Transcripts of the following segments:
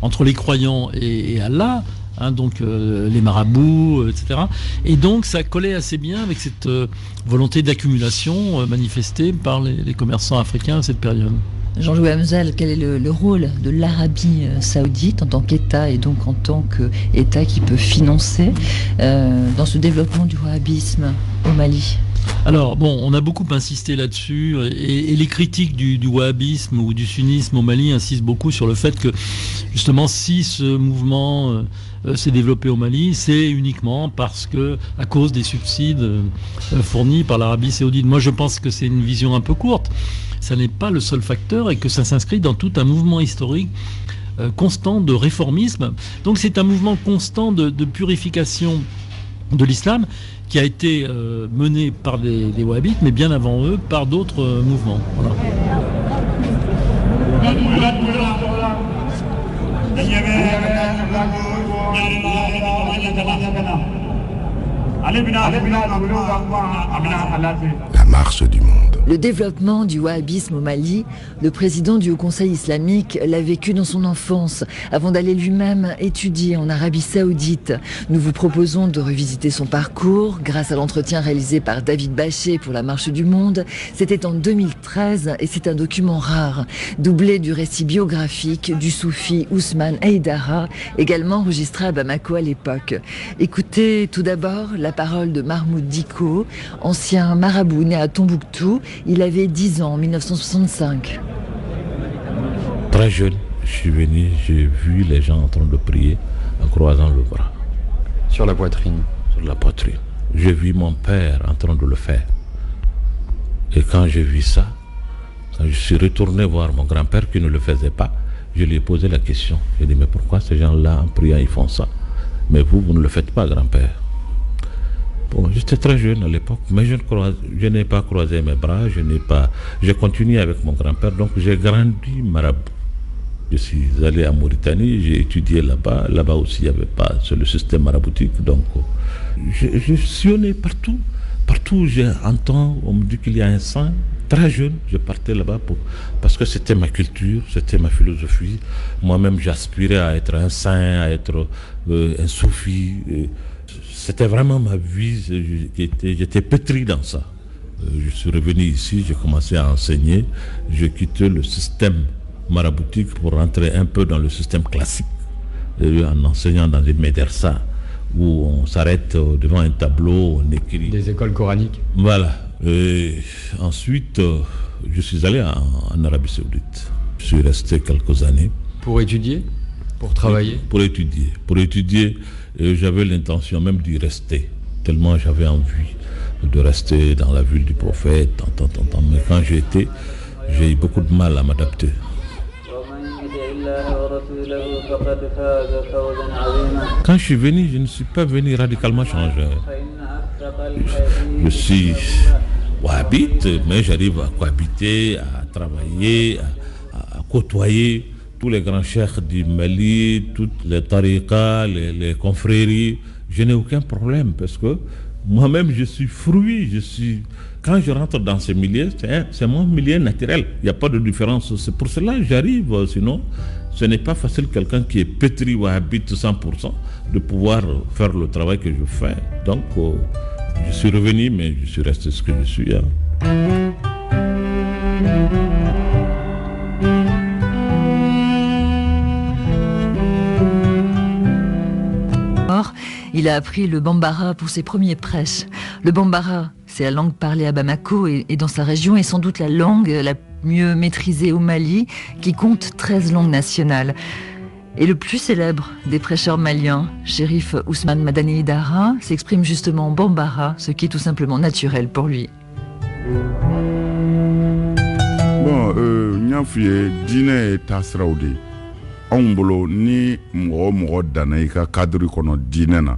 entre les croyants et Allah. Donc les marabouts, etc. Et donc ça collait assez bien avec cette volonté d'accumulation manifestée par les commerçants africains à cette période. Jean-Louis Hamzal, quel est le rôle de l'Arabie saoudite en tant qu'État et donc en tant qu'État qui peut financer dans ce développement du wahhabisme au Mali ? Alors bon, on a beaucoup insisté là-dessus et les critiques du wahhabisme ou du sunnisme au Mali insistent beaucoup sur le fait que justement si ce mouvement s'est développé au Mali, c'est uniquement parce que à cause des subsides fournis par l'Arabie saoudite. Moi je pense que c'est une vision un peu courte. Ça n'est pas le seul facteur et que ça s'inscrit dans tout un mouvement historique constant de réformisme. Donc c'est un mouvement constant de purification de l'islam qui a été mené par des wahhabites, mais bien avant eux, par d'autres mouvements. Voilà. La marche du monde. Le développement du wahhabisme au Mali, le président du Haut Conseil islamique l'a vécu dans son enfance, avant d'aller lui-même étudier en Arabie Saoudite. Nous vous proposons de revisiter son parcours grâce à l'entretien réalisé par David Bachet pour La Marche du Monde. C'était en 2013 et c'est un document rare, doublé du récit biographique du soufi Ousmane Haïdara, également enregistré à Bamako à l'époque. Écoutez tout d'abord la parole de Mahmoud Dicko, ancien marabout né à Tombouctou. Il avait 10 ans en 1965. Très jeune, je suis venu, j'ai vu les gens en train de prier en croisant le bras. Sur la poitrine. Sur la poitrine. J'ai vu mon père en train de le faire. Et quand j'ai vu ça, quand je suis retourné voir mon grand-père qui ne le faisait pas, je lui ai posé la question. J'ai dit, mais pourquoi ces gens-là en priant ils font ça? Mais vous ne le faites pas, grand-père. Bon, j'étais très jeune à l'époque, mais je n'ai pas croisé mes bras, j'ai continué avec mon grand-père, donc j'ai grandi marabout. Je suis allé en Mauritanie, j'ai étudié là-bas. Là-bas aussi, il n'y avait pas le système maraboutique, donc je sillonnais partout. Partout où j'entends, on me dit qu'il y a un saint. Très jeune, je partais là-bas parce que c'était ma culture, c'était ma philosophie. Moi-même, j'aspirais à être un saint, à être un soufi. C'était vraiment ma vie, j'étais pétri dans ça. Je suis revenu ici, j'ai commencé à enseigner, j'ai quitté le système maraboutique pour rentrer un peu dans le système classique, en enseignant dans une médersa où on s'arrête devant un tableau, on écrit. Des écoles coraniques. Voilà. Et ensuite, je suis allé en Arabie Saoudite. Je suis resté quelques années. Pour étudier? Pour travailler? Pour étudier. Et j'avais l'intention même d'y rester, tellement j'avais envie de rester dans la ville du prophète, mais quand j'ai eu beaucoup de mal à m'adapter. Quand je suis venu, je ne suis pas venu radicalement changer. Je suis wahhabite, mais j'arrive à cohabiter, à travailler, à côtoyer tous les grands cheikhs du Mali, toutes les tariqas, les confréries. Je n'ai aucun problème parce que moi-même je suis fruit. Quand je rentre dans ces milieux, c'est mon milieu naturel. Il n'y a pas de différence. C'est pour cela que j'arrive. Sinon, ce n'est pas facile, quelqu'un qui est pétri ou habite 100%, de pouvoir faire le travail que je fais. Donc, je suis revenu, mais je suis resté ce que je suis. Il a appris le bambara pour ses premiers prêches. Le bambara, c'est la langue parlée à Bamako et dans sa région, et sans doute la langue la mieux maîtrisée au Mali, qui compte 13 langues nationales. Et le plus célèbre des prêcheurs maliens, Chérif Ousmane Madani Haïdara, s'exprime justement en bambara, ce qui est tout simplement naturel pour lui. Bon, Nyafie, dîner tasraoudi. Ombolo ni mɔgɔ dana i ka cadre kɔnɔ diinɛ na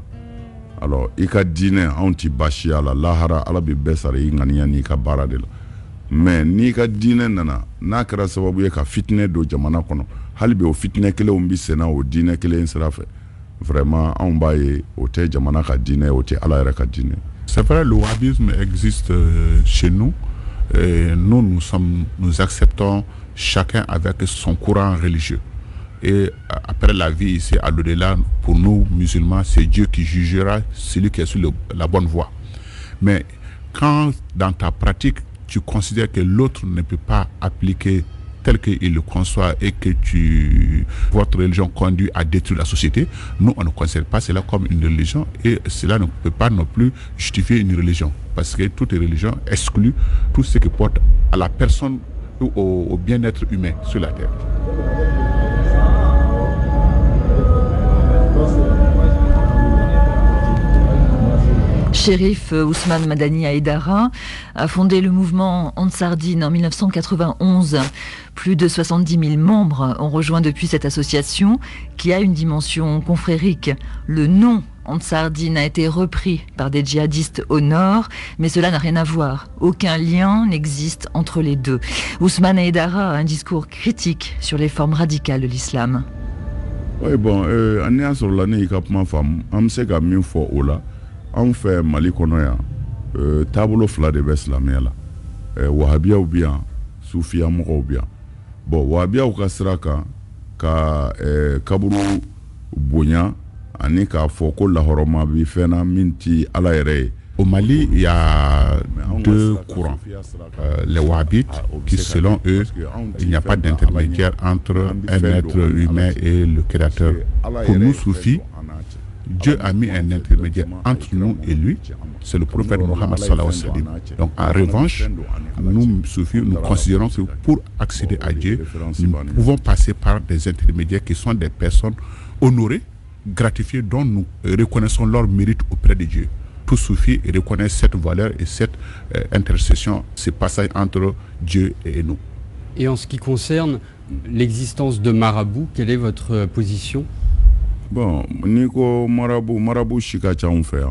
alors i ka diinɛ anw ti basi a la lahara ala bɛ bɛɛ sara i ŋaniya n'i ka baara de la mais n'i ka diinɛ nana n'a kɛra sababu ye ka fitinɛ don jamana kɔnɔ hali bi o fitinɛ kelenw bi senna o diinɛ kelen sira fɛ vraiment anw b'a ye o tɛ jamana ka diinɛ o tɛ ala yɛrɛ ka diinɛ. C'est vrai, le wahhabisme existe chez nous et nous acceptons chacun avec son courant religieux. Et après la vie ici, à l'au-delà, pour nous musulmans, c'est Dieu qui jugera celui qui est sur la bonne voie. Mais quand dans ta pratique, tu considères que l'autre ne peut pas appliquer tel qu'il le conçoit et que votre religion conduit à détruire la société, nous, on ne considère pas cela comme une religion et cela ne peut pas non plus justifier une religion. Parce que toute religion exclut tout ce qui porte à la personne ou au bien-être humain sur la terre. Chérif Ousmane Madani Haïdara a fondé le mouvement Ansar-Dine en 1991. Plus de 70 000 membres ont rejoint depuis cette association qui a une dimension confrérique. Le nom Ansar-Dine a été repris par des djihadistes au nord, mais cela n'a rien à voir. Aucun lien n'existe entre les deux. Ousmane Haïdara a un discours critique sur les formes radicales de l'islam. Oui, bon, on est sur l'année capement femme, on sait qu'à mieux fois au là. On fait Mali konoya tableau fla de beslamé là wahabia ou bien soufia moko ou bien bon wahabia ou kasraka ka kaburu bonya ani ka foko la horoma bi fena minti ala yere. Au Mali, il y a deux courants. Les wahhabites, qui selon eux, il n'y a pas d'intermédiaire entre un être humain et le créateur. Pour nous, soufis, Dieu a mis un intermédiaire entre nous et lui, c'est le prophète Mohammed sallallahu alayhi wa sallam. Donc en revanche, nous soufis, nous considérons que pour accéder à Dieu, nous pouvons passer par des intermédiaires qui sont des personnes honorées, gratifiées, dont nous reconnaissons leur mérite auprès de Dieu. Tout soufi reconnaît cette valeur et cette intercession, ce passage entre Dieu et nous. Et en ce qui concerne l'existence de marabouts, quelle est votre position? Bon, Nico marabout chikacha on fait.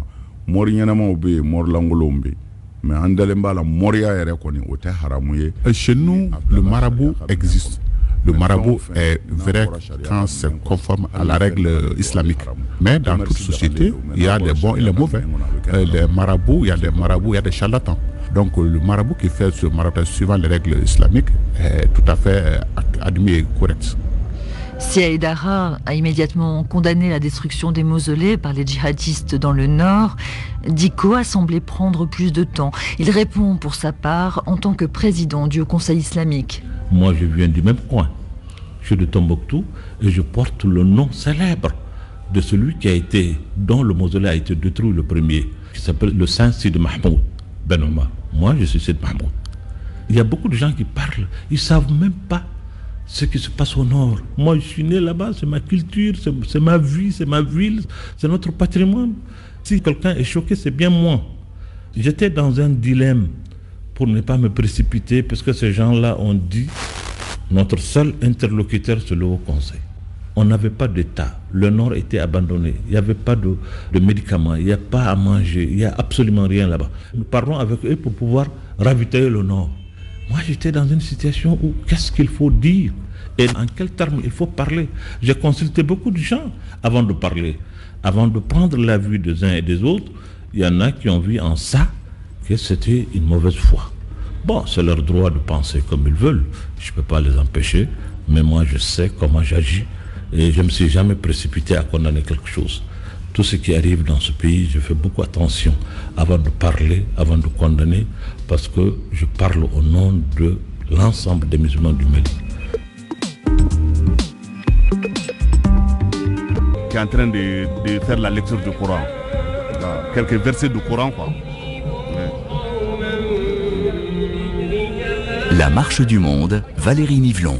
Morianamo be, morlangolombe. Mais Andalemba la moria est reconnue au haramouye. Chez nous, le marabout existe. Le marabout est vrai quand c'est conforme à la règle islamique. Mais dans toute société, il y a les bons et les mauvais. Les marabouts, il y a des marabouts, il y a des charlatans. Donc le marabout qui fait ce marabout suivant les règles islamiques est tout à fait admis et correct. Si Haïdara a immédiatement condamné la destruction des mausolées par les djihadistes dans le nord, Dicko a semblé prendre plus de temps. Il répond pour sa part en tant que président du Haut Conseil islamique. Moi, je viens du même coin. Je suis de Tombouctou et je porte le nom célèbre de celui dont le mausolée a été détruit le premier, qui s'appelle le Saint Sid Mahmoud Ben Omar. Moi, je suis Sid Mahmoud. Il y a beaucoup de gens qui parlent, ils ne savent même pas ce qui se passe au nord. Moi, je suis né là-bas, c'est ma culture, c'est ma vie, c'est ma ville, c'est notre patrimoine. Si quelqu'un est choqué, c'est bien moi. J'étais dans un dilemme pour ne pas me précipiter, parce que ces gens-là ont dit notre seul interlocuteur, c'est le Haut Conseil. On n'avait pas d'État, le nord était abandonné, il n'y avait pas de médicaments, il n'y a pas à manger, il n'y a absolument rien là-bas. Nous parlons avec eux pour pouvoir ravitailler le nord. Moi, j'étais dans une situation où qu'est-ce qu'il faut dire et en quels termes il faut parler. J'ai consulté beaucoup de gens avant de parler. Avant de prendre la vue des uns et des autres, il y en a qui ont vu en ça que c'était une mauvaise foi. Bon, c'est leur droit de penser comme ils veulent. Je ne peux pas les empêcher, mais moi, je sais comment j'agis et je ne me suis jamais précipité à condamner quelque chose. Tout ce qui arrive dans ce pays, je fais beaucoup attention avant de parler, avant de condamner, parce que je parle au nom de l'ensemble des musulmans du Mali. Qui est en train de faire la lecture du Coran. Quelques versets du Coran, quoi. La marche du monde, Valérie Nivelon.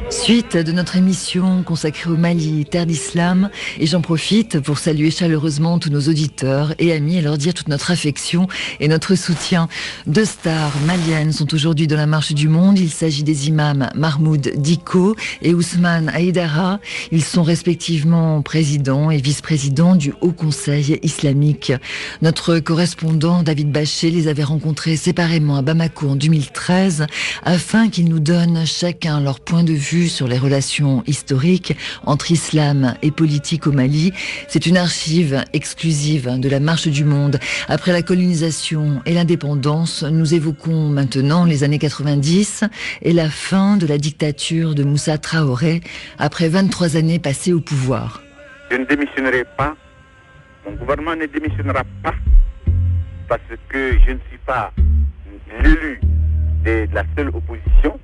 Suite de notre émission consacrée au Mali, terre d'islam, et j'en profite pour saluer chaleureusement tous nos auditeurs et amis et leur dire toute notre affection et notre soutien. Deux stars maliennes sont aujourd'hui dans la marche du monde. Il s'agit des imams Mahmoud Dicko et Ousmane Haïdara. Ils sont respectivement président et vice-président du Haut Conseil islamique. Notre correspondant David Bachet les avait rencontrés séparément à Bamako en 2013 afin qu'ils nous donnent chacun leur point de vue pointu sur les relations historiques entre islam et politique au Mali. C'est une archive exclusive de la Marche du Monde. Après la colonisation et l'indépendance, nous évoquons maintenant les années 90 et la fin de la dictature de Moussa Traoré après 23 années passées au pouvoir. Je ne démissionnerai pas, mon gouvernement ne démissionnera pas parce que je ne suis pas l'élu de la seule opposition,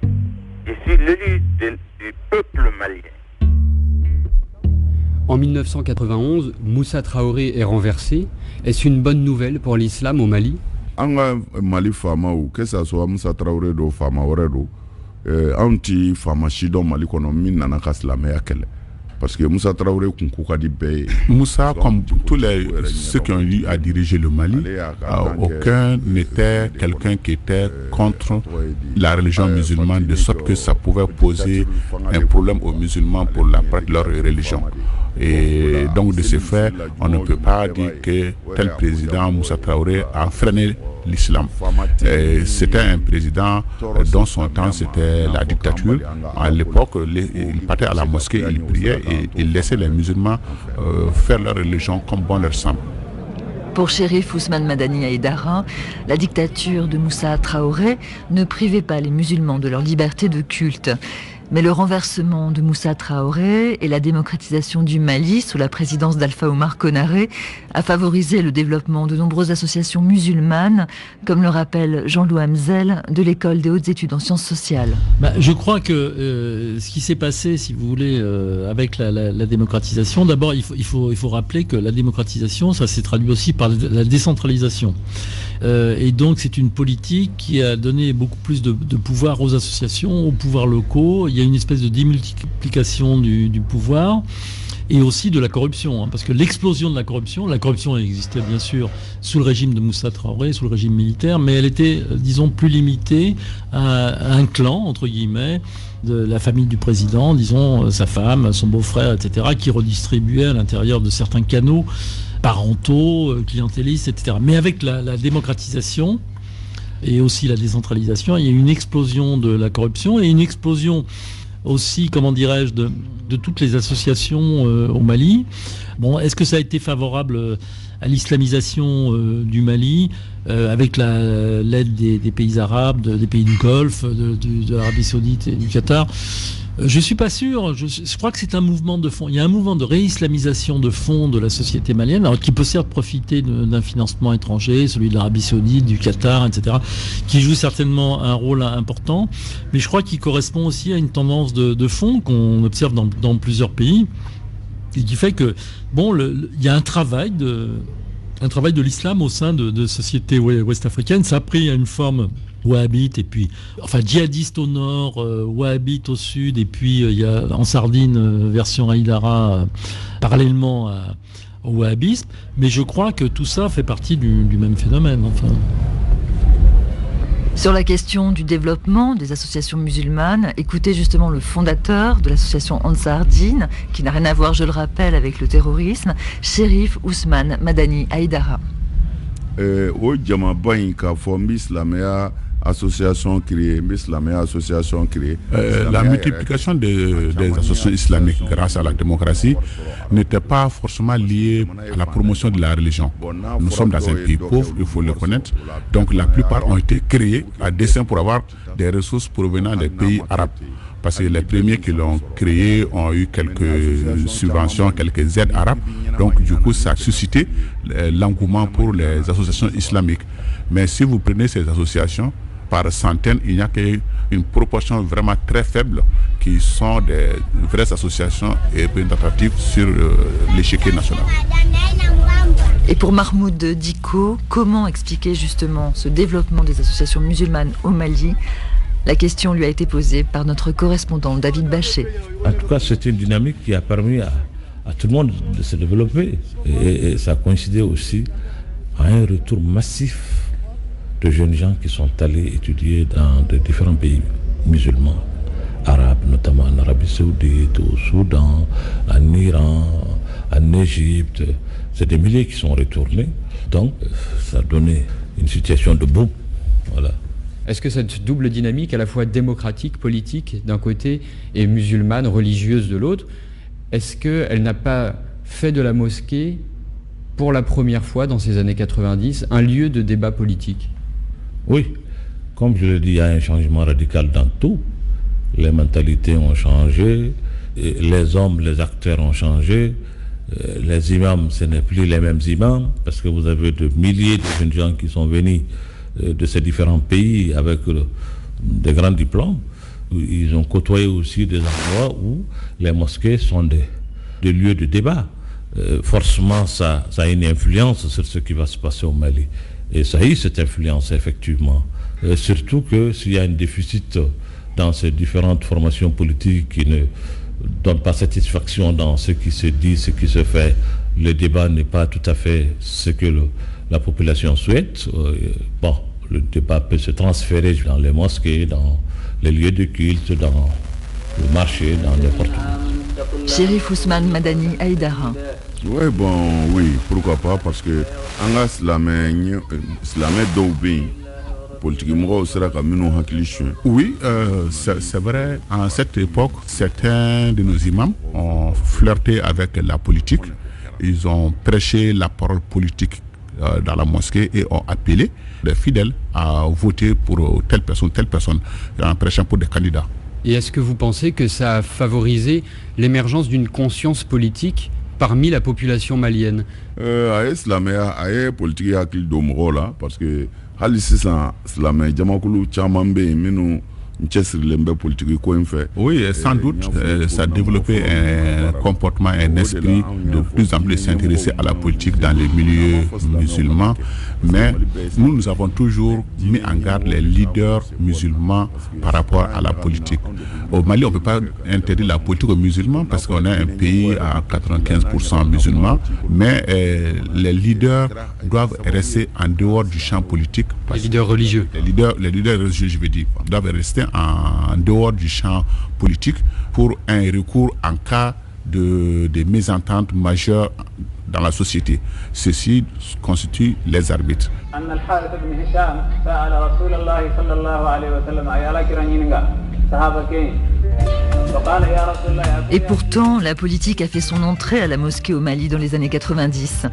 je suis l'élu du peuple malien. En 1991, Moussa Traoré est renversé. Est-ce une bonne nouvelle pour l'islam au Mali? Anga Mali fama ou que ça soit Moussa Traoré do fama oredo anti fama shido Mali kono min nana kaslamé akele. Parce que Moussa Traoré Moussa, comme tous ceux qui ont eu à diriger le Mali, aucun n'était quelqu'un qui était contre la religion musulmane, de sorte que ça pouvait poser un problème aux musulmans pour la pratique de leur religion. Et donc de ce fait, on ne peut pas dire que tel président Moussa Traoré a freiné l'islam. C'était un président dont son temps c'était la dictature. À l'époque, il partait à la mosquée, il priait et il laissait les musulmans faire leur religion comme bon leur semble. Pour Chérif Ousmane Madani Haïdara, la dictature de Moussa Traoré ne privait pas les musulmans de leur liberté de culte. Mais le renversement de Moussa Traoré et la démocratisation du Mali sous la présidence d'Alpha Oumar Konaré a favorisé le développement de nombreuses associations musulmanes, comme le rappelle Jean-Loup Hamzel de l'École des hautes études en sciences sociales. Je crois que ce qui s'est passé, si vous voulez, avec la démocratisation, d'abord il faut rappeler que la démocratisation, ça s'est traduit aussi par la décentralisation. Et donc c'est une politique qui a donné beaucoup plus de pouvoir aux associations, aux pouvoirs locaux. Il y a une espèce de démultiplication du pouvoir et aussi de la corruption, parce que l'explosion de la corruption existait bien sûr sous le régime de Moussa Traoré, sous le régime militaire, mais elle était, disons, plus limitée à un clan, entre guillemets, de la famille du président, disons, sa femme, son beau-frère, etc., qui redistribuait à l'intérieur de certains canaux parentaux, clientélistes, etc. Mais avec la démocratisation et aussi la décentralisation, il y a eu une explosion de la corruption et une explosion aussi, comment dirais-je, de toutes les associations au Mali. Bon, est-ce que ça a été favorable à l'islamisation du Mali avec l'aide des pays arabes, des pays du Golfe, de l'Arabie Saoudite et du Qatar? Je suis pas sûr. Je crois que c'est un mouvement de fond. Il y a un mouvement de réislamisation de fond de la société malienne, alors qui peut certes profiter d'un financement étranger, celui de l'Arabie Saoudite, du Qatar, etc., qui joue certainement un rôle important. Mais je crois qu'il correspond aussi à une tendance de fond qu'on observe dans plusieurs pays, et qui fait que il y a un travail de l'islam au sein de sociétés ouest-africaines. Ça a pris une forme wahhabite et puis djihadiste au nord, wahhabite au sud, et puis il y a en Sardine version Haïdara parallèlement au wahhabisme, mais je crois que tout ça fait partie du même phénomène. Sur la question du développement des associations musulmanes, écoutez justement le fondateur de l'association Ansar Din, qui n'a rien à voir, je le rappelle, avec le terrorisme, Chérif Ousmane Madani Haïdara. Association créée, la multiplication des associations islamiques grâce à la démocratie n'était pas forcément liée à la promotion de la religion. Nous sommes dans un pays pauvre, il faut le connaître. Donc la plupart ont été créés à dessein pour avoir des ressources provenant des pays arabes. Parce que les premiers qui l'ont créé ont eu quelques subventions, quelques aides arabes. Donc du coup, ça a suscité l'engouement pour les associations islamiques. Mais si vous prenez ces associations, par centaines, il n'y a qu'une proportion vraiment très faible qui sont des vraies associations représentatives sur l'échiquier national. Et pour Mahmoud Dicko, comment expliquer justement ce développement des associations musulmanes au Mali? La question lui a été posée par notre correspondant David Baché. En tout cas, c'est une dynamique qui a permis à tout le monde de se développer. Et ça a coïncidé aussi à un retour massif de jeunes gens qui sont allés étudier dans de différents pays musulmans, arabes, notamment en Arabie Saoudite, au Soudan, en Iran, en Égypte. C'est des milliers qui sont retournés. Donc, ça a donné une situation de boom. Voilà. Est-ce que cette double dynamique, à la fois démocratique, politique d'un côté, et musulmane, religieuse de l'autre, est-ce qu'elle n'a pas fait de la mosquée, pour la première fois dans ces années 90, un lieu de débat politique? Oui, comme je l'ai dit, il y a un changement radical dans tout. Les mentalités ont changé, les hommes, les acteurs ont changé, les imams, ce n'est plus les mêmes imams, parce que vous avez de milliers de jeunes gens qui sont venus de ces différents pays avec des grands diplômes. Ils ont côtoyé aussi des endroits où les mosquées sont des lieux de débat. Forcément, ça a une influence sur ce qui va se passer au Mali. Et ça a eu cette influence, effectivement. Surtout que s'il y a un déficit dans ces différentes formations politiques qui ne donnent pas satisfaction dans ce qui se dit, ce qui se fait, le débat n'est pas tout à fait ce que la population souhaite. Bon, le débat peut se transférer dans les mosquées, dans les lieux de culte, dans le marché, dans n'importe où. Chérif Ousmane Madani Aïdara. Oui, oui, pourquoi pas, parce que en Islamé d'Aubin, politiquement, sera comme nous Oui, c'est vrai. À cette époque, certains de nos imams ont flirté avec la politique. Ils ont prêché la parole politique dans la mosquée et ont appelé les fidèles à voter pour telle personne, en prêchant pour des candidats. Et est-ce que vous pensez que ça a favorisé l'émergence d'une conscience politique parmi la population malienne? Politique parce que oui, sans doute, ça a développé un comportement, un esprit de plus en plus s'intéresser à la politique dans les milieux musulmans. Mais nous avons toujours mis en garde les leaders musulmans par rapport à la politique. Au Mali, on ne peut pas interdire la politique aux musulmans parce qu'on est un pays à 95% musulmans, mais les leaders doivent rester en dehors du champ politique. Les leaders religieux. Les leaders religieux, je veux dire, doivent rester en dehors du champ politique pour un recours en cas de mésentente majeure dans la société. Ceci constitue les arbitres. Et pourtant, la politique a fait son entrée à la mosquée au Mali dans les années 90.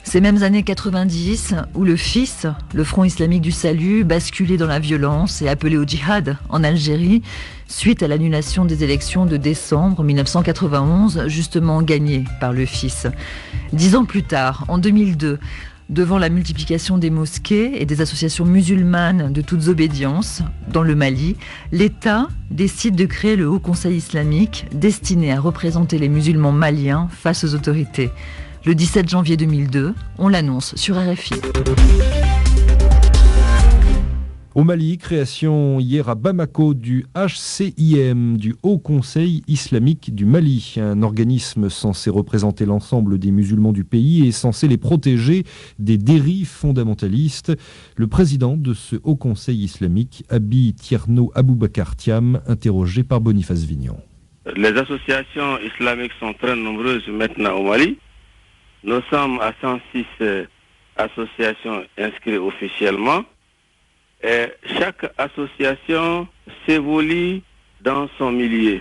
Ces mêmes années 90 où le FIS, le Front islamique du salut, basculait dans la violence et appelait au djihad en Algérie, suite à l'annulation des élections de décembre 1991, justement gagnées par le FIS. 10 ans plus tard, en 2002, devant la multiplication des mosquées et des associations musulmanes de toutes obédiences dans le Mali, l'État décide de créer le Haut Conseil islamique destiné à représenter les musulmans maliens face aux autorités. Le 17 janvier 2002, on l'annonce sur RFI. Au Mali, création hier à Bamako du HCIM, du Haut Conseil islamique du Mali, un organisme censé représenter l'ensemble des musulmans du pays et censé les protéger des dérives fondamentalistes. Le président de ce Haut Conseil islamique, Abi Tierno Aboubakar Thiam, interrogé par Boniface Vignon. Les associations islamiques sont très nombreuses maintenant au Mali. Nous sommes à 106 associations inscrites officiellement. Et chaque association s'évolue dans son milieu.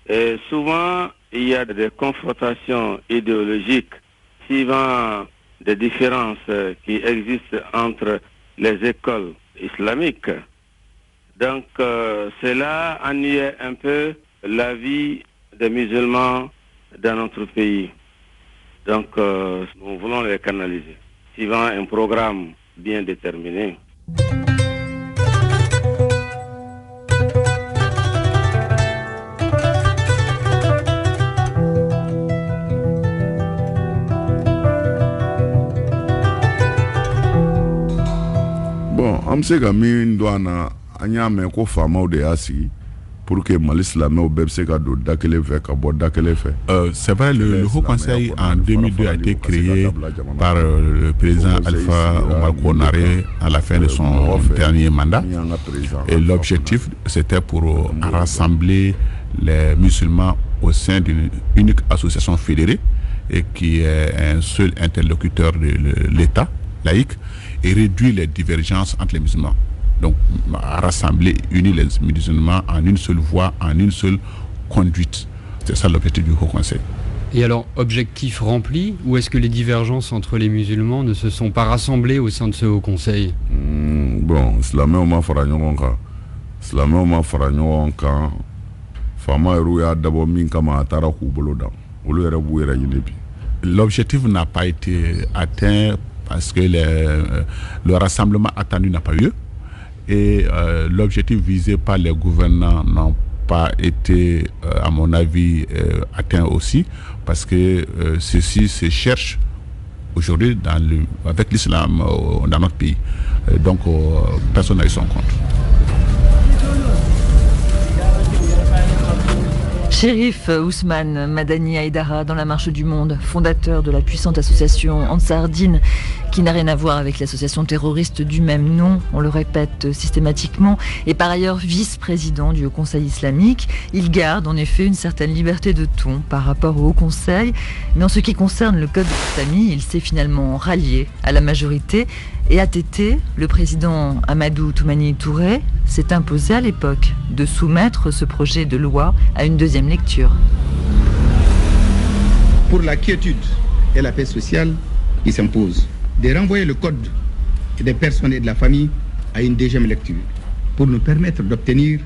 Et souvent, il y a des confrontations idéologiques suivant des différences qui existent entre les écoles islamiques. Donc, cela ennuie un peu la vie des musulmans dans notre pays. Donc, nous voulons les canaliser, suivant un programme bien déterminé. An bɛ se ka min don an na an y'a mɛn ko faamaw de y'a sigi pour que Mali silamɛw bɛɛ bɛ se ka don da kelen fɛ ka bɔ da kelen fɛ. C'est vrai, le Haut Conseil en 2002 a été créé par le président Alpha Omar Konaré à la fin de son dernier mandat. Et l'objectif, c'était pour rassembler les musulmans au sein d'une unique association fédérée et qui est un seul interlocuteur de l'État laïque et réduire les divergences entre les musulmans. Donc, rassembler, unir les musulmans en une seule voie, en une seule conduite. C'est ça l'objectif du Haut Conseil. Et alors, objectif rempli, ou est-ce que les divergences entre les musulmans ne se sont pas rassemblées au sein de ce Haut Conseil? Bon, silamɛw ma fara ɲɔgɔn kan. Silamɛw ma fara ɲɔgɔn kan. Faama yɛrɛ y'a dabɔ min kama a taara k'u bolo dan. Olu yɛrɛ b'u yɛrɛ ɲini bi. L'objectif n'a pas été atteint parce que le rassemblement attendu n'a pas lieu. Et l'objectif visé par les gouvernants n'a pas été, à mon avis, atteint aussi, parce que ceux-ci se cherchent aujourd'hui avec l'islam dans notre pays. Donc, personne n'a eu son compte. Chérif Ousmane Madani Haïdara dans la Marche du Monde, fondateur de la puissante association Ansar Dine, qui n'a rien à voir avec l'association terroriste du même nom, on le répète systématiquement, et par ailleurs vice-président du Haut Conseil islamique. Il garde en effet une certaine liberté de ton par rapport au Haut Conseil, mais en ce qui concerne le code de la famille, il s'est finalement rallié à la majorité. Et ATT, le président Amadou Toumani Touré, s'est imposé à l'époque de soumettre ce projet de loi à une deuxième lecture. Pour la quiétude et la paix sociale, il s'impose de renvoyer le code des personnes et de la famille à une deuxième lecture pour nous permettre d'obtenir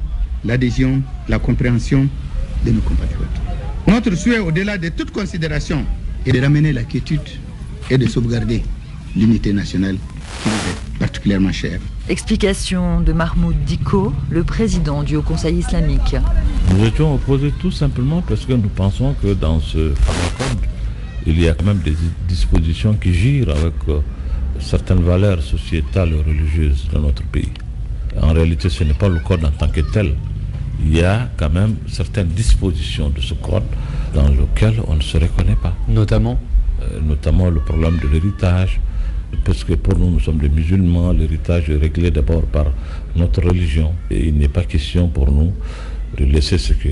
l'adhésion, la compréhension de nos compatriotes. Notre souhait, au-delà de toute considération, est de ramener la quiétude et de sauvegarder l'unité nationale qui nous est particulièrement chère. Explication de Mahmoud Diko, le président du Haut Conseil islamique. Nous étions opposés tout simplement parce que nous pensons que dans ce fameux code, il y a quand même des dispositions qui girent avec certaines valeurs sociétales et religieuses de notre pays. En réalité, ce n'est pas le code en tant que tel. Il y a quand même certaines dispositions de ce code dans lesquelles on ne se reconnaît pas. Notamment le problème de l'héritage. Parce que pour nous, nous sommes des musulmans, l'héritage est réglé d'abord par notre religion. Et il n'est pas question pour nous de laisser ce que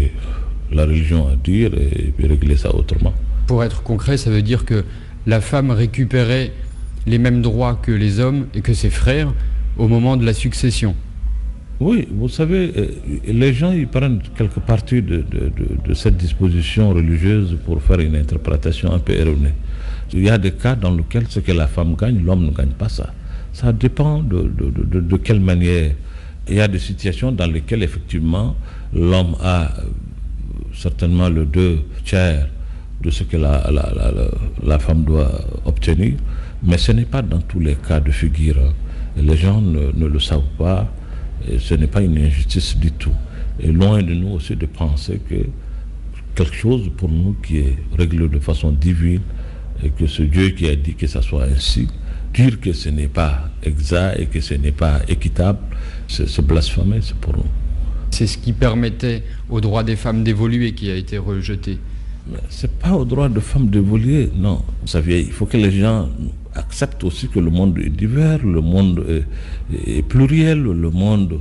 la religion a à dire et puis régler ça autrement. Pour être concret, ça veut dire que la femme récupérait les mêmes droits que les hommes et que ses frères au moment de la succession. Oui, vous savez, les gens ils prennent quelque partie de cette disposition religieuse pour faire une interprétation un peu erronée. Il y a des cas dans lesquels ce que la femme gagne, l'homme ne gagne pas ça. Ça dépend de quelle manière. Il y a des situations dans lesquelles effectivement l'homme a certainement le 2/3 de ce que la femme doit obtenir, mais ce n'est pas dans tous les cas de figure. Les gens ne le savent pas, et ce n'est pas une injustice du tout. Et loin de nous aussi de penser que quelque chose pour nous qui est réglé de façon divine, et que ce Dieu qui a dit que ça soit ainsi, dire que ce n'est pas exact et que ce n'est pas équitable, c'est blasphémer, c'est pour nous. C'est ce qui permettait aux droits des femmes d'évoluer qui a été rejeté. C'est pas aux droits des femmes d'évoluer, non. Vous savez, il faut que les gens acceptent aussi que le monde est divers, le monde est pluriel, le monde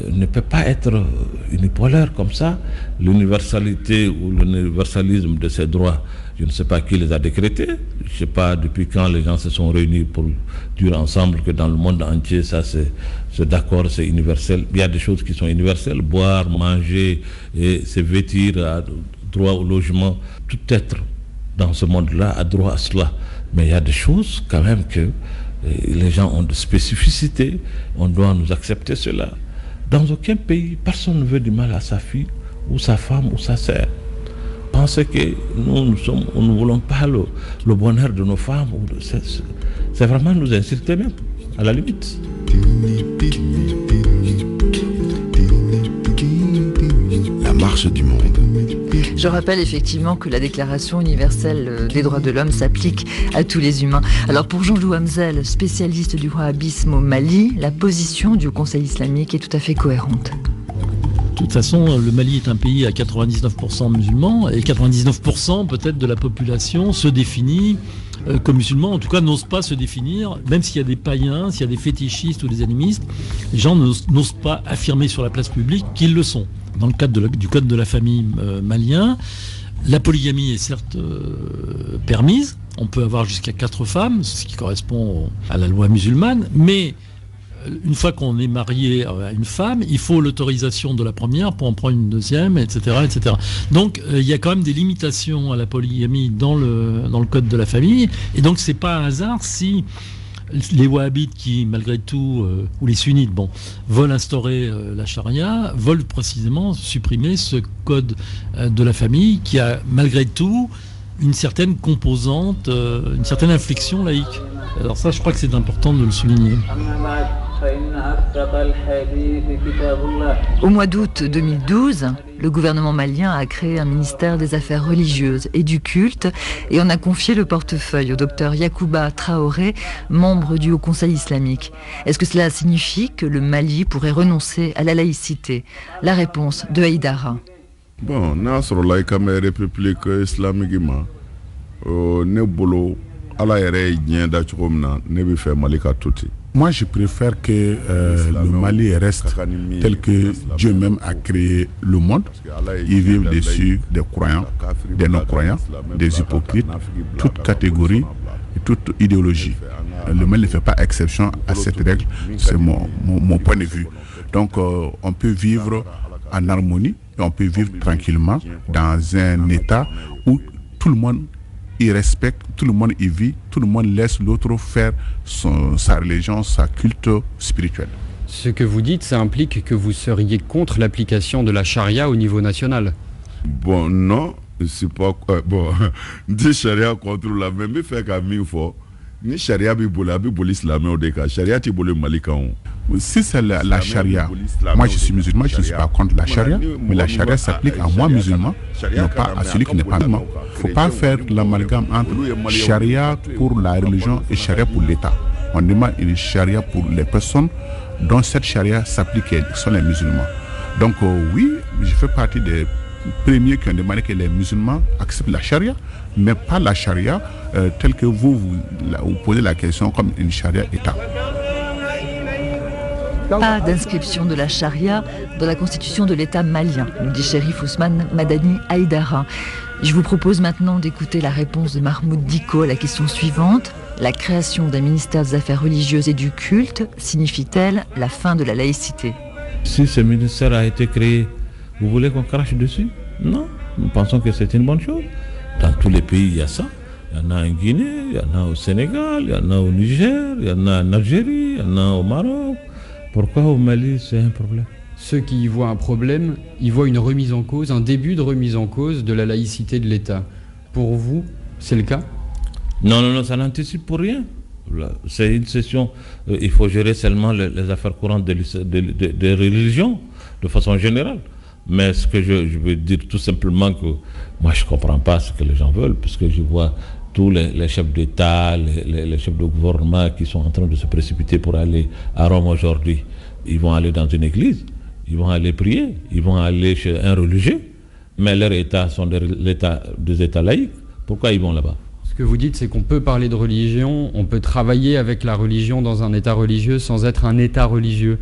ne peut pas être unipolaire comme ça. L'universalité ou l'universalisme de ces droits, je ne sais pas qui les a décrétés. Je ne sais pas depuis quand les gens se sont réunis pour dire ensemble que dans le monde entier, ça c'est d'accord, c'est universel. Il y a des choses qui sont universelles, boire, manger, et se vêtir, droit au logement. Tout être dans ce monde-là a droit à cela. Mais il y a des choses quand même que les gens ont de spécificités. On doit nous accepter cela. Dans aucun pays, personne ne veut du mal à sa fille, ou sa femme, ou sa sœur. Penser que nous ne voulons pas le bonheur de nos femmes, c'est vraiment nous insulter même, à la limite. La marche du monde. Je rappelle effectivement que la Déclaration universelle des droits de l'homme s'applique à tous les humains. Alors pour Jean-Loup Hamzel, spécialiste du wahhabisme au Mali, la position du Conseil islamique est tout à fait cohérente. De toute façon, le Mali est un pays à 99% musulmans, et 99% peut-être de la population se définit comme musulmans, en tout cas n'osent pas se définir, même s'il y a des païens, s'il y a des fétichistes ou des animistes, les gens n'osent pas affirmer sur la place publique qu'ils le sont. Dans le cadre du code de la famille malien, la polygamie est certes permise, on peut avoir jusqu'à 4 femmes, ce qui correspond à la loi musulmane, mais une fois qu'on est marié à une femme, il faut l'autorisation de la première pour en prendre une deuxième, etc., etc. Donc il y a quand même des limitations à la polygamie dans le code de la famille, et donc c'est pas un hasard si les wahhabites qui, malgré tout, ou les sunnites, veulent instaurer la charia, veulent précisément supprimer ce code de la famille qui a, malgré tout, une certaine composante, une certaine inflexion laïque. Alors ça, je crois que c'est important de le souligner. Au mois d'août 2012, le gouvernement malien a créé un ministère des Affaires religieuses et du culte et en a confié le portefeuille au docteur Yacouba Traoré, membre du Haut Conseil islamique. Est-ce que cela signifie que le Mali pourrait renoncer à la laïcité? La réponse de Haïdara. Bon, Nasr laïka mais république islamique ne bolo ala yere nyenda chomna ne bi fait malika tuti. Moi, je préfère que le Mali reste tel que Dieu même a créé le monde. Ils vivent dessus des croyants, des non-croyants, des hypocrites, toute catégorie et toute idéologie. Le Mali ne fait pas exception à cette règle, c'est mon point de vue. Donc, on peut vivre en harmonie et on peut vivre tranquillement dans un état où tout le monde il respecte, tout le monde y vit, tout le monde laisse l'autre faire sa religion, sa culte spirituelle. Ce que vous dites, ça implique que vous seriez contre l'application de la charia au niveau national? Bon, non, c'est pas... bon, dit charia contre la même, mais fait qu'à mille fois, ni charia bi l'islam au déca, charia ti boli malikaon. Si c'est la charia, moi je suis musulman, je ne suis pas contre la charia, mais la charia s'applique à moi musulman, non pas à celui qui n'est pas musulman. Il ne faut pas faire l'amalgame entre charia pour la religion et charia pour l'État. On demande une charia pour les personnes dont cette charia s'applique, qui sont les musulmans. Donc oui, je fais partie des premiers qui ont demandé que les musulmans acceptent la charia, mais pas la charia telle que vous posez la question comme une charia État. Pas d'inscription de la charia dans la constitution de l'État malien, nous dit Chérif Ousmane Madani Haïdara. Je vous propose maintenant d'écouter la réponse de Mahmoud Dicko à la question suivante. La création d'un ministère des Affaires religieuses et du culte signifie-t-elle la fin de la laïcité? Si ce ministère a été créé, vous voulez qu'on crache dessus? Non, nous pensons que c'est une bonne chose. Dans tous les pays, il y a ça. Il y en a en Guinée, il y en a au Sénégal, il y en a au Niger, il y en a en Algérie, il y en a au Maroc. Pourquoi au Mali, c'est un problème? Ceux qui y voient un problème, ils voient une remise en cause, un début de remise en cause de la laïcité de l'État. Pour vous, c'est le cas? Non, ça n'anticipe pour rien. C'est une session, il faut gérer seulement les affaires courantes des religions, de façon générale. Mais ce que je veux dire tout simplement que moi je ne comprends pas ce que les gens veulent, parce que je vois tous les chefs d'État, les chefs de gouvernement qui sont en train de se précipiter pour aller à Rome aujourd'hui. Ils vont aller dans une église, ils vont aller prier, ils vont aller chez un religieux, mais leurs États sont des États laïcs. Pourquoi ils vont là-bas? Ce que vous dites, c'est qu'on peut parler de religion, on peut travailler avec la religion dans un État religieux sans être un État religieux.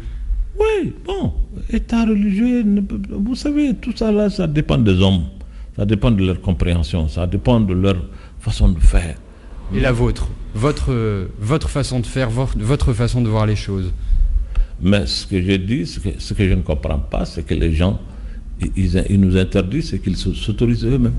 Oui, bon, État religieux, vous savez, tout ça là, ça dépend des hommes, ça dépend de leur compréhension, ça dépend de leur façon de faire. Et la vôtre, votre façon de faire, votre façon de voir les choses. Mais ce que je dis, ce que je ne comprends pas, c'est que les gens, ils nous interdisent et qu'ils s'autorisent eux-mêmes.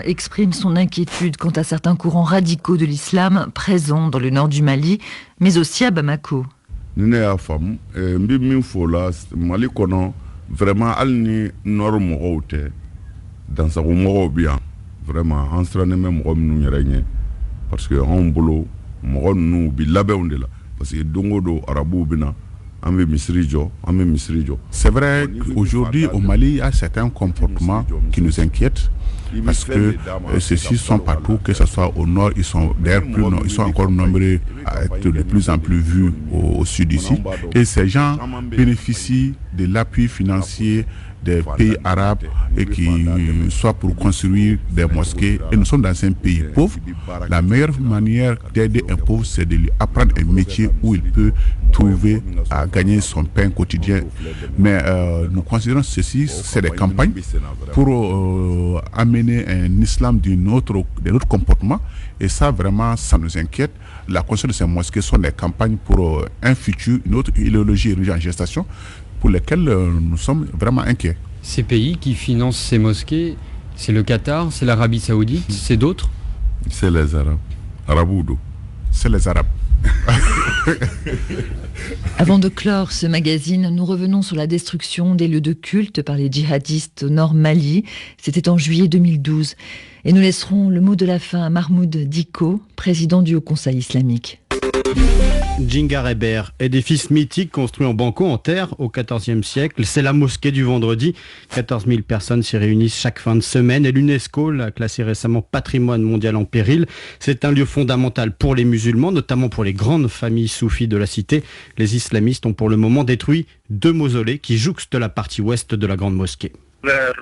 Exprime son inquiétude quant à certains courants radicaux de l'islam présents dans le nord du Mali, mais aussi à Bamako. Vraiment, dans sa bien, vraiment, en train de même parce que on boulot, nous bi parce que dongo do arabu bina, C'est vrai qu'aujourd'hui au Mali, il y a certains comportements qui nous inquiètent. Parce que ceux-ci sont partout, que ce soit au nord, ils sont ils sont encore nombreux à être de plus en plus vus au sud ici. Et ces gens bénéficient de l'appui financier des pays arabes et qui soit pour construire des mosquées. Et nous sommes dans un pays pauvre. La meilleure manière d'aider un pauvre, c'est de lui apprendre un métier où il peut trouver à gagner son pain quotidien. Mais nous considérons ceci, c'est des campagnes pour amener un islam d'un autre comportement. Et ça, vraiment, ça nous inquiète. La construction de ces mosquées sont des campagnes pour un futur, une autre idéologie religieux en gestation, pour lesquels nous sommes vraiment inquiets. Ces pays qui financent ces mosquées, c'est le Qatar, c'est l'Arabie Saoudite, c'est d'autres? C'est les Arabes. Araboudo. C'est les Arabes. Avant de clore ce magazine, nous revenons sur la destruction des lieux de culte par les djihadistes au nord Mali. C'était en juillet 2012. Et nous laisserons le mot de la fin à Mahmoud Dicko, président du Haut Conseil islamique. Djingareber, édifice mythique construit en banco en terre au XIVe siècle. C'est la mosquée du vendredi. 14 000 personnes s'y réunissent chaque fin de semaine et l'UNESCO l'a classé récemment patrimoine mondial en péril. C'est un lieu fondamental pour les musulmans, notamment pour les grandes familles soufis de la cité. Les islamistes ont pour le moment détruit 2 mausolées qui jouxtent la partie ouest de la grande mosquée. Vers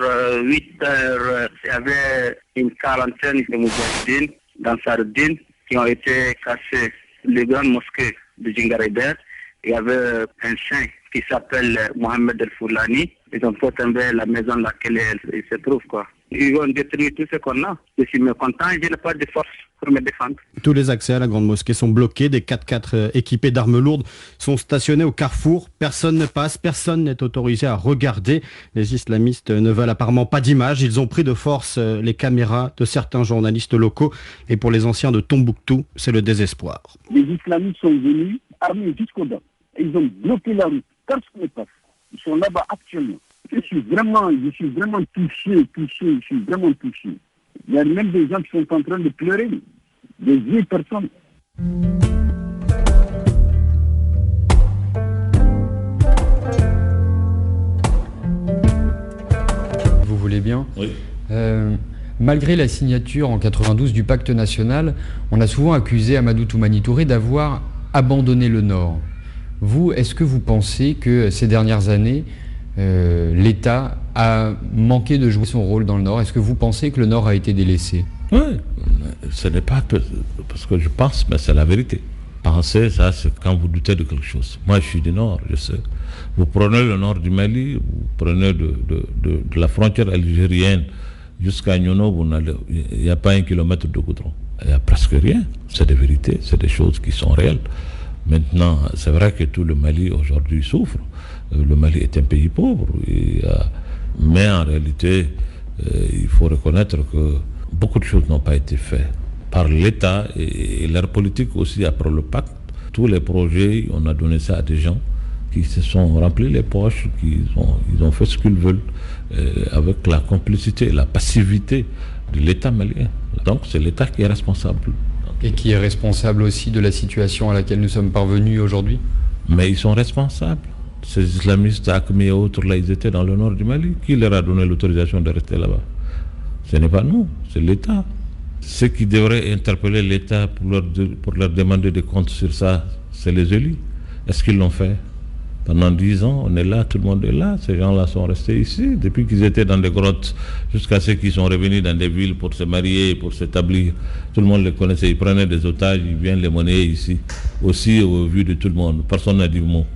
8 heures, il y avait une quarantaine de moudjahidines dans Sardine qui ont été cassés. Les grandes mosquées de Djingareber, il y avait un saint qui s'appelle Mohamed El Foulani. Ils ont fait tomber la maison dans laquelle il se trouve, quoi. Ils ont détruit tout ce qu'on a. Je suis mécontent, je n'ai pas de force pour me défendre. Tous les accès à la grande mosquée sont bloqués. Des 4x4 équipés d'armes lourdes sont stationnés au carrefour. Personne ne passe, personne n'est autorisé à regarder. Les islamistes ne veulent apparemment pas d'images. Ils ont pris de force les caméras de certains journalistes locaux. Et pour les anciens de Tombouctou, c'est le désespoir. Les islamistes sont venus armés jusqu'aux dents. Ils ont bloqué la route. Personne ne passe. Ils sont là-bas actuellement. Je suis vraiment touché. Il y a même des gens qui sont en train de pleurer. Des vieilles personnes. Vous voulez bien? Oui. Malgré la signature en 92 du pacte national, on a souvent accusé Amadou Toumani Touré d'avoir abandonné le Nord. Vous, est-ce que vous pensez que ces dernières années, l'État a manqué de jouer son rôle dans le Nord? Est-ce que vous pensez que le Nord a été délaissé? Oui, ce n'est pas parce que je pense, mais c'est la vérité. Penser, ça, c'est quand vous doutez de quelque chose. Moi, je suis du Nord, je sais. Vous prenez le nord du Mali, vous prenez de la frontière algérienne jusqu'à Nyono, il n'y a pas 1 kilomètre de goudron. Il n'y a presque rien. C'est des vérités, c'est des choses qui sont réelles. Maintenant, c'est vrai que tout le Mali aujourd'hui souffre. Le Mali est un pays pauvre. Mais en réalité, il faut reconnaître que beaucoup de choses n'ont pas été faites par l'État et leur politique aussi après le pacte. Tous les projets, on a donné ça à des gens qui se sont remplis les poches, ils ont fait ce qu'ils veulent avec la complicité et la passivité de l'État malien. Donc c'est l'État qui est responsable. Et qui est responsable aussi de la situation à laquelle nous sommes parvenus aujourd'hui? Mais ils sont responsables. Ces islamistes, Akmi et autres, là, ils étaient dans le nord du Mali. Qui leur a donné l'autorisation de rester là-bas? Ce n'est pas nous, c'est l'État. Ceux qui devraient interpeller l'État pour leur demander des comptes sur ça, c'est les élus. Est-ce qu'ils l'ont fait? Pendant 10 ans, on est là, tout le monde est là. Ces gens-là sont restés ici depuis qu'ils étaient dans des grottes, jusqu'à ceux qui sont revenus dans des villes pour se marier, pour s'établir. Tout le monde les connaissait. Ils prenaient des otages, ils viennent les monnayer ici. Aussi, au vu de tout le monde. Personne n'a dit mot.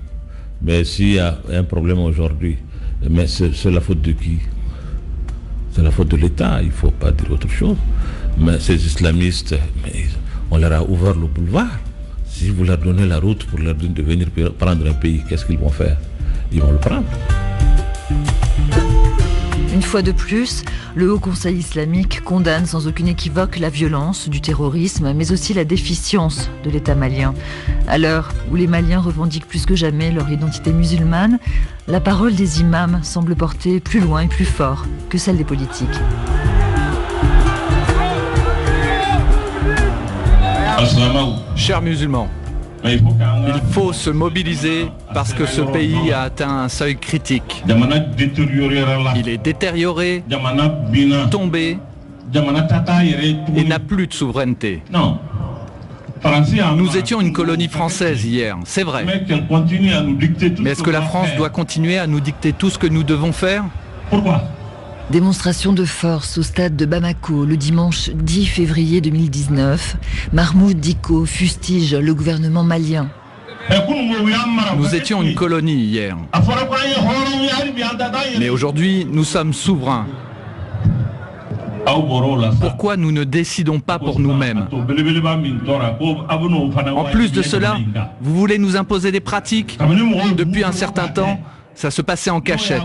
Mais s'il y a un problème aujourd'hui, mais c'est la faute de qui? C'est la faute de l'État, il ne faut pas dire autre chose. Mais ces islamistes, on leur a ouvert le boulevard. Si vous leur donnez la route pour leur dire de venir prendre un pays, qu'est-ce qu'ils vont faire? Ils vont le prendre. Une fois de plus, le Haut Conseil islamique condamne sans aucun équivoque la violence, du terrorisme, mais aussi la déficience de l'État malien. À l'heure où les Maliens revendiquent plus que jamais leur identité musulmane, la parole des imams semble porter plus loin et plus fort que celle des politiques. Chers musulmans, Il faut se mobiliser parce que ce pays a atteint un seuil critique. Il est détérioré, tombé et n'a plus de souveraineté. Nous étions une colonie française hier, c'est vrai. Mais est-ce que la France doit continuer à nous dicter tout ce que nous devons faire ? Pourquoi ? Démonstration de force au stade de Bamako le dimanche 10 février 2019. Mahmoud Dicko fustige le gouvernement malien. Nous étions une colonie hier. Mais aujourd'hui, nous sommes souverains. Pourquoi nous ne décidons pas pour nous-mêmes ? En plus de cela, vous voulez nous imposer des pratiques ? Depuis un certain temps, ça se passait en cachette.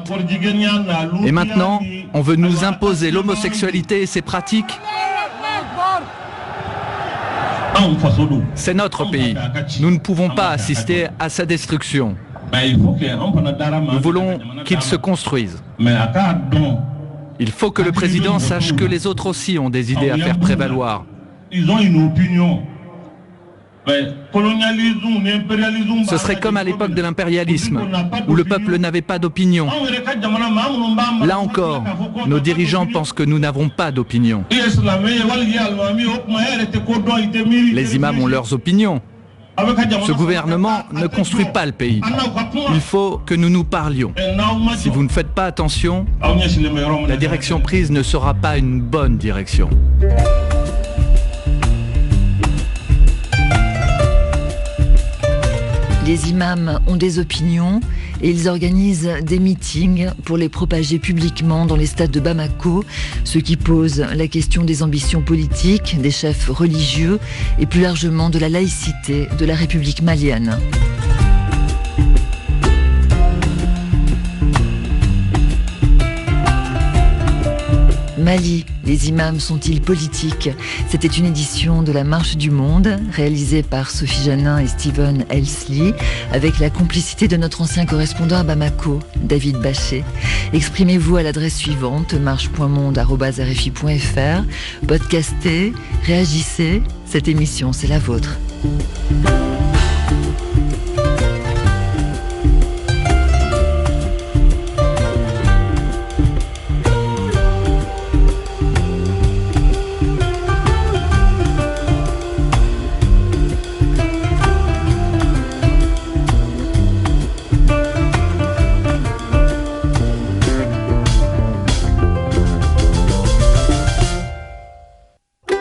Et maintenant, on veut nous imposer l'homosexualité et ses pratiques ? C'est notre pays. Nous ne pouvons pas assister à sa destruction. Nous voulons qu'il se construise. Il faut que le président sache que les autres aussi ont des idées à faire prévaloir. Ils ont une opinion. Ce serait comme à l'époque de l'impérialisme, où le peuple n'avait pas d'opinion. Là encore, nos dirigeants pensent que nous n'avons pas d'opinion. Les imams ont leurs opinions. Ce gouvernement ne construit pas le pays. Il faut que nous nous parlions. Si vous ne faites pas attention, la direction prise ne sera pas une bonne direction. Les imams ont des opinions et ils organisent des meetings pour les propager publiquement dans les stades de Bamako, ce qui pose la question des ambitions politiques, des chefs religieux et plus largement de la laïcité de la République malienne. Mali, les imams sont-ils politiques ? C'était une édition de la Marche du Monde, réalisée par Sophie Janin et Steven Elsley, avec la complicité de notre ancien correspondant à Bamako, David Bachet. Exprimez-vous à l'adresse suivante, marche.monde@rfi.fr. Podcastez, réagissez, cette émission c'est la vôtre.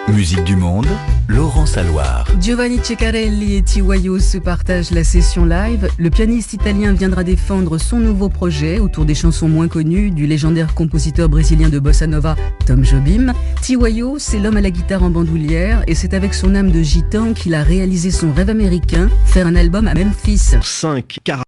Musique du monde, Laurent Saloir. Giovanni Ceccarelli et Tiwayo se partagent la session live. Le pianiste italien viendra défendre son nouveau projet autour des chansons moins connues du légendaire compositeur brésilien de bossa nova Tom Jobim. Tiwayo, c'est l'homme à la guitare en bandoulière et c'est avec son âme de gitan qu'il a réalisé son rêve américain, faire un album à Memphis. 5